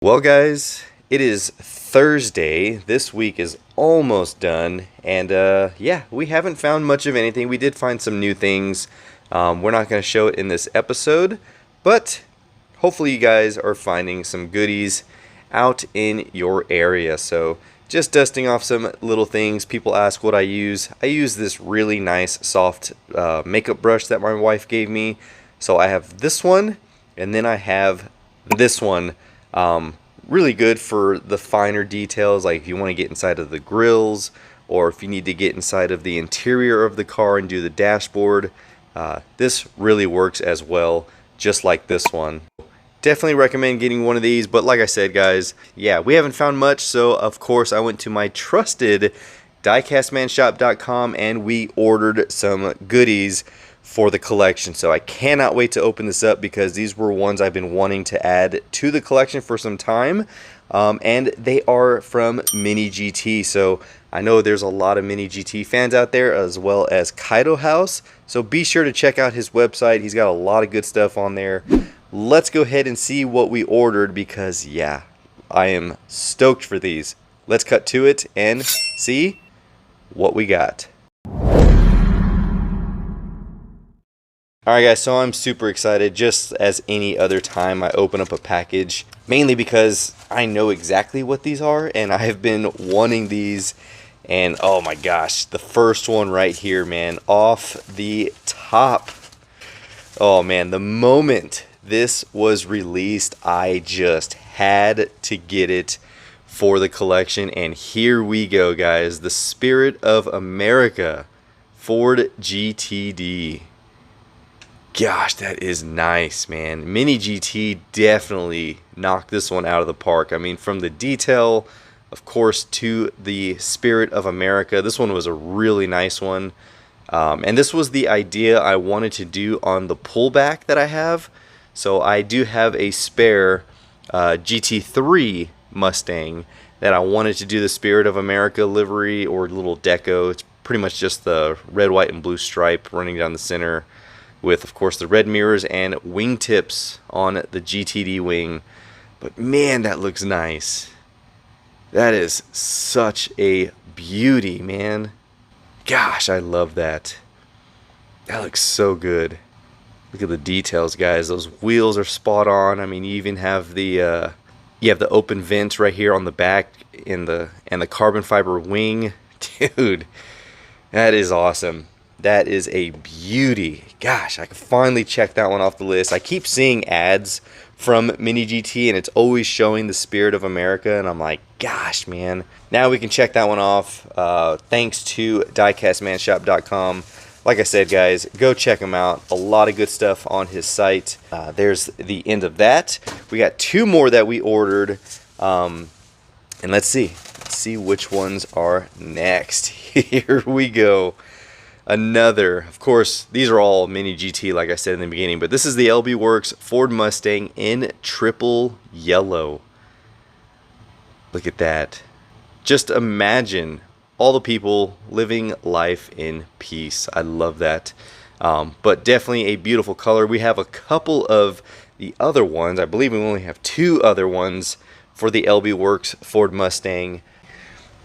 Well, guys, it is Thursday. This week is almost done, and yeah, we haven't found much of anything. We did find some new things. We're not going to show it in this episode, but hopefully you guys are finding some goodies out in your area. So just dusting off some little things. People ask what I use. I use this really nice soft makeup brush that my wife gave me. So I have this one, and then I have this one. Really good for the finer details, like if you want to get inside of the grills, or if you need to get inside of the interior of the car and do the dashboard. This really works as well, just like this one. Definitely recommend getting one of these, but like I said, guys, yeah, we haven't found much, so of course I went to my trusted diecastmanshop.com and we ordered some goodies for the collection. So I cannot wait to open this up because these were ones I've been wanting to add to the collection for some time, and they are from Mini GT. So I know there's a lot of Mini GT fans out there, as well as Kaido House, so be sure to check out his website. He's got a lot of good stuff on there. Let's go ahead and see what we ordered because yeah, I am stoked for these. Let's cut to it and see what we got. Alright guys, so I'm super excited, just as any other time I open up a package, mainly because I know exactly what these are and I have been wanting these, and oh my gosh, the first one right here, man, off the top. Oh man, the moment this was released, I just had to get it for the collection, and here we go, guys. The Spirit of America Ford GTD. Gosh, that is nice, man. Mini GT definitely knocked this one out of the park. I mean, from the detail, of course, to the Spirit of America, this one was a really nice one. And this was the idea I wanted to do on the pullback that I have. So I do have a spare GT3 Mustang that I wanted to do the Spirit of America livery or little deco. It's pretty much just the red, white, and blue stripe running down the center, with of course the red mirrors and wingtips on the GTD wing. But man, that looks nice. That is such a beauty, man. Gosh, I love that. That looks so good. Look at the details, guys. Those wheels are spot on. I mean, you even have the you have the open vents right here on the back and the carbon fiber wing. Dude, that is awesome. That is a beauty. Gosh, I can finally check that one off the list. I keep seeing ads from Mini GT and it's always showing the Spirit of America, and I'm like, gosh, man. Now we can check that one off thanks to diecastmanshop.com. Like I said, guys, go check him out. A lot of good stuff on his site. There's the end of that. We got two more that we ordered, and let's see which ones are next. Here we go. Another, of course, these are all Mini GT, like I said in the beginning, but this is the LB Works Ford Mustang in triple yellow. Look at that. Just imagine all the people living life in peace. I love that. But definitely a beautiful color. We have a couple of the other ones. I believe we only have two other ones for the LB Works Ford Mustang.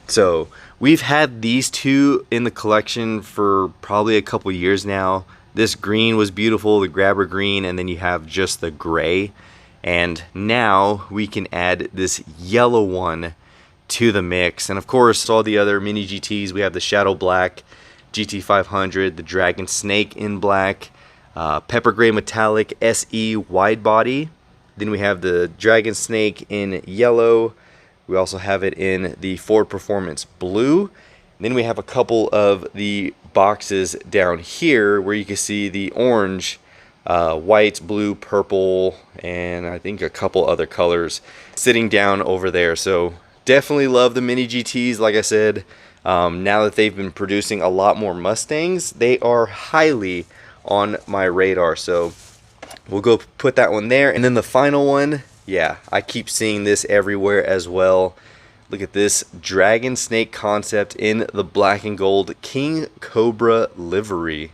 So we've had these two in the collection for probably a couple years now. This green was beautiful, the grabber green, and then you have just the gray. And now we can add this yellow one to the mix. And of course, all the other Mini GTs, we have the Shadow Black, GT500, the Dragon Snake in black, Pepper Gray Metallic SE wide body. Then we have the Dragon Snake in yellow. We also have it in the Ford Performance blue. Then we have a couple of the boxes down here where you can see the orange, white, blue, purple, and I think a couple other colors sitting down over there. So definitely love the Mini GTs. Like I said, now that they've been producing a lot more Mustangs, they are highly on my radar. So we'll go put that one there. And then the final one, yeah, I keep seeing this everywhere as well. Look at this Dragon Snake concept in the black and gold King Cobra livery.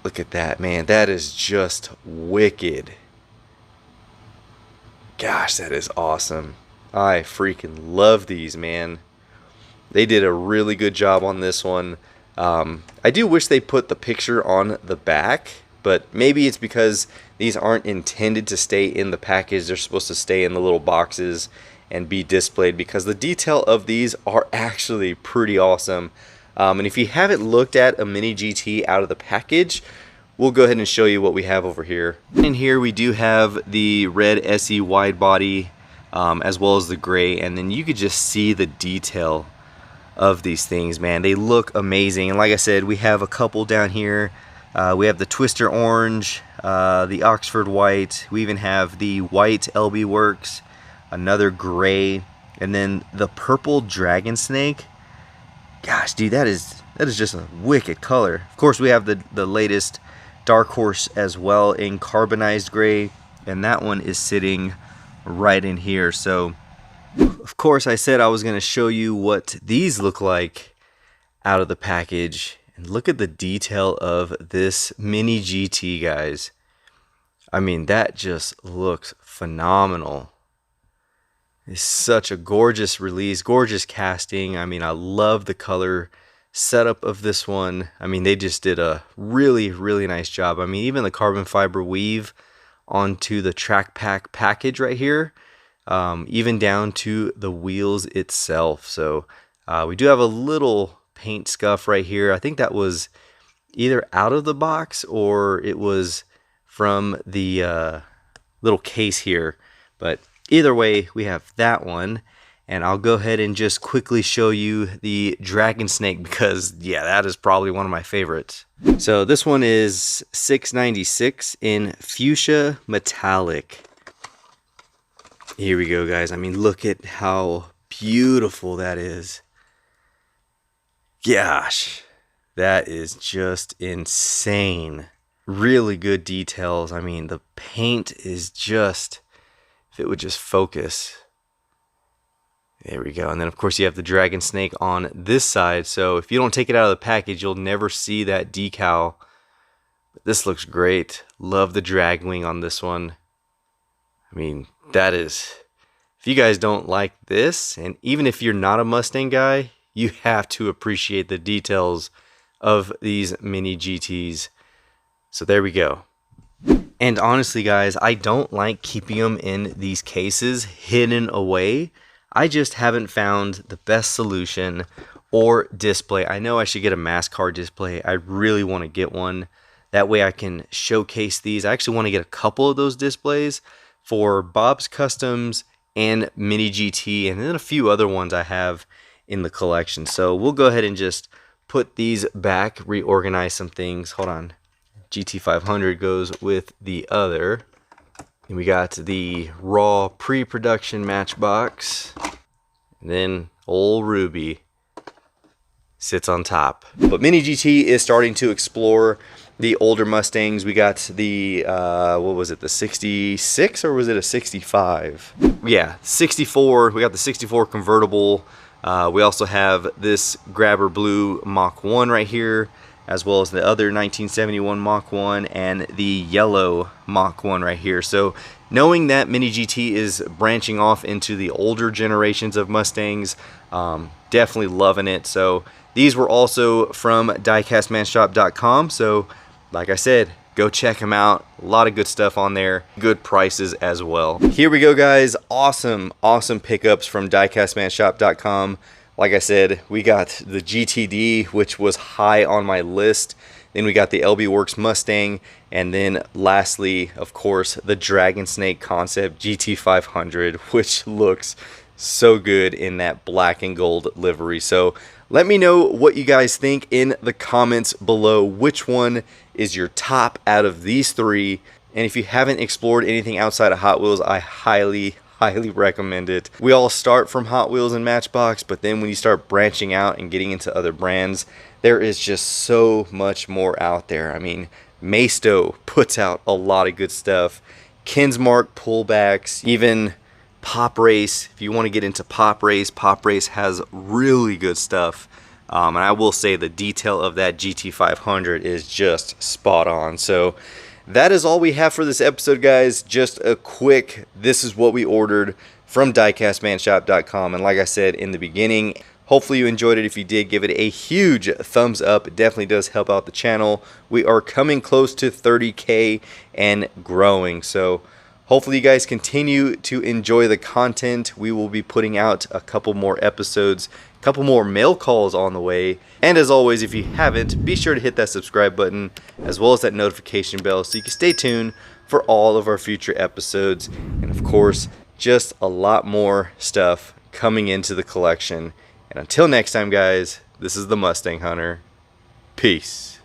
Look at that, man. That is just wicked. Gosh, that is awesome. I freaking love these, man. They did a really good job on this one. I do wish they put the picture on the back, but maybe it's because these aren't intended to stay in the package. They're supposed to stay in the little boxes and be displayed, because the detail of these are actually pretty awesome. And if you haven't looked at a Mini GT out of the package, we'll go ahead and show you what we have over here. In here we do have the red SE wide body, as well as the gray, and then you could just see the detail of these things, man. They look amazing. And like I said, we have a couple down here. We have the Twister orange, the Oxford white. We even have the white LB Works, another gray, and then the purple dragon snake. Gosh, dude, that is just a wicked color. Of course, we have the latest Dark Horse as well in carbonized gray, and that one is sitting right in here. So of course I said I was going to show you what these look like out of the package, and look at the detail of this Mini GT, guys. I mean, that just looks phenomenal. It's such a gorgeous release, gorgeous casting. I mean, I love the color setup of this one. I mean, they just did a really, really nice job. I mean, even the carbon fiber weave onto the track pack package right here, even down to the wheels itself. So we do have a little paint scuff right here. I think that was either out of the box or it was from the little case here, but either way, we have that one. And I'll go ahead and just quickly show you the dragon snake, because yeah, that is probably one of my favorites. So this one is $6.96 in fuchsia metallic. Here we go, guys. I mean, look at how beautiful that is. Gosh, that is just insane. Really good details. I mean, the paint is just, if it would just focus. There we go. And then of course you have the dragon snake on this side. So if you don't take it out of the package, you'll never see that decal. But this looks great. Love the drag wing on this one. I mean, that is, if you guys don't like this, and even if you're not a Mustang guy, you have to appreciate the details of these Mini GTs. So there we go. And honestly, guys, I don't like keeping them in these cases hidden away. I just haven't found the best solution or display. I know I should get a mass car display. I really want to get one. That way I can showcase these. I actually want to get a couple of those displays for Bob's Customs and Mini GT, and then a few other ones I have in the collection. So we'll go ahead and just put these back, reorganize some things. Hold on. GT500 goes with the other. And we got the raw pre-production Matchbox, and then old Ruby sits on top. But Mini GT is starting to explore the older Mustangs. We got the what was it, the 66 or was it a 65? Yeah, 64. We got the 64 convertible. We also have this Grabber Blue Mach 1 right here, as well as the other 1971 Mach 1 and the yellow Mach 1 right here. So knowing that Mini GT is branching off into the older generations of Mustangs, definitely loving it. So these were also from DiecastManShop.com. So like I said, go check them out. A lot of good stuff on there, good prices as well. Here we go, guys. Awesome pickups from DiecastManShop.com. Like I said, we got the GTD, which was high on my list. Then we got the LB Works Mustang. And then lastly, of course, the Dragon Snake Concept GT500, which looks so good in that black and gold livery. So let me know what you guys think in the comments below. Which one is your top out of these three? And if you haven't explored anything outside of Hot Wheels, I highly recommend it. We all start from Hot Wheels and Matchbox, but then when you start branching out and getting into other brands, there is just so much more out there. I mean, Maisto puts out a lot of good stuff. Kinsmark pullbacks, even Pop Race. If you want to get into Pop Race has really good stuff. And I will say the detail of that GT500 is just spot on. So that is all we have for this episode, guys. Just a quick, this is what we ordered from diecastmanshop.com. And like I said in the beginning, hopefully you enjoyed it. If you did, give it a huge thumbs up. It definitely does help out the channel. We are coming close to 30K and growing. So hopefully you guys continue to enjoy the content. We will be putting out a couple more episodes, a couple more mail calls on the way. And as always, if you haven't, be sure to hit that subscribe button as well as that notification bell so you can stay tuned for all of our future episodes. And of course, just a lot more stuff coming into the collection. And until next time, guys, this is the Mustang Hunter. Peace.